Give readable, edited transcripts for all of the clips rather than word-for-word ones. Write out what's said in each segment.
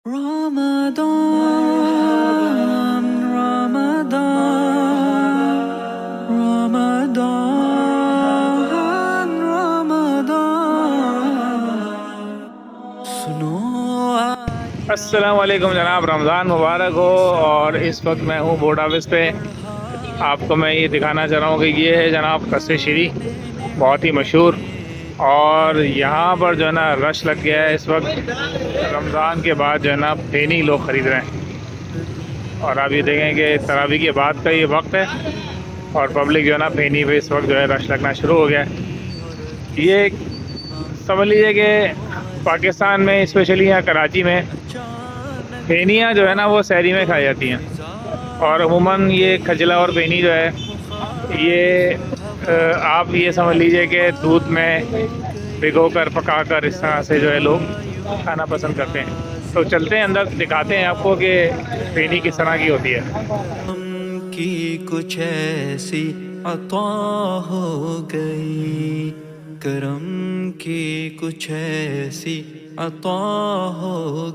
Ramadan, Ramadan, Ramadan, Ramadan. सुनो अस्सलाम वालेकुम जनाब, रमज़ान मुबारक हो। और इस वक्त मैं हूँ बोर्ड ऑफिस पे। आपको मैं ये दिखाना चाह रहा हूँ कि ये है जनाब कस्से शीरी, बहुत ही मशहूर। और यहाँ पर जो है ना रश लग गया है इस वक्त। रमज़ान के बाद जो है ना फेनी लोग ख़रीद रहे हैं। और आप ये देखें कि तरावी के बाद का ये वक्त है और पब्लिक जो है ना फेनी पे इस वक्त जो है रश लगना शुरू हो गया है। ये समझ लीजिए कि पाकिस्तान में स्पेशली यहाँ कराची में फेनियाँ जो है ना वो सहरी में खाई जाती हैं। और अमूमन ये खजला और फेनी जो है ये आप ये समझ लीजिए कि दूध में भिगो कर पका कर इस तरह से जो है लोग खाना पसंद करते हैं। तो चलते हैं अंदर, दिखाते हैं आपको कि फेनी किस तरह की होती है। की कुछ ऐसी अता हो गई, करम की कुछ ऐसी अता हो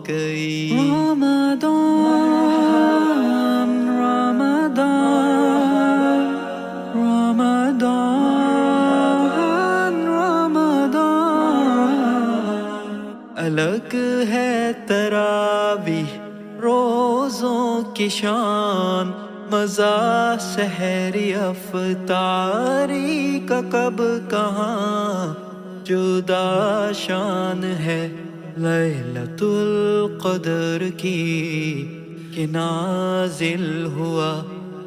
गई। रमदान, रमदान, रमदान, रमदान। अलग है तरावी रोज़ों की शान, मज़ा सहरी अफ्तारी का कब कहाँ जुदा शान है लैलतुल क़द्र की, कि नाज़िल हुआ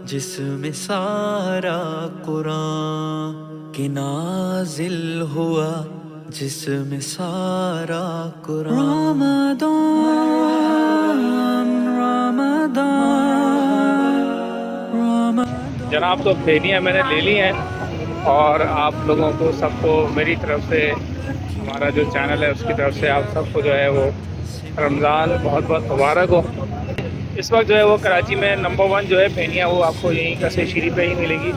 जिसमें सारा कुरान, कि नाज़िल हुआ जिसमें सारा कुरान। रमदान, रमदान, रमदान। जनाब तो फेनियाँ मैंने ले ली हैं और आप लोगों को सबको मेरी तरफ से, हमारा जो चैनल है उसकी तरफ से आप सबको जो है वो रमज़ान बहुत बहुत मुबारक हो। इस वक्त जो है वो कराची में नंबर 1 जो है फेनियाँ वो आपको यहीं कस्से शीरी पे ही मिलेगी।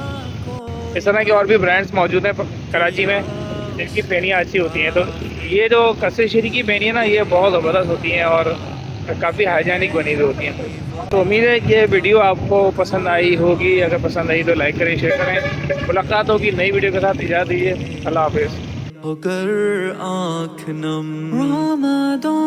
इस तरह के और भी ब्रांड्स मौजूद हैं कराची में जिनकी फेनियाँ अच्छी होती हैं। तो ये जो कस्से शीरी की फेनियाँ ना ये बहुत ज़बरदस्त होती हैं और काफ़ी हाइजीनिक बनी हुई होती हैं। तो उम्मीद है कि ये वीडियो आपको पसंद आई होगी। अगर पसंद आई तो लाइक करें, शेयर करें। मुलाकात होगी नई वीडियो के साथ। इजाज़त दीजिए, अल्लाह हाफिज़। होकर आँख नम। रमदान।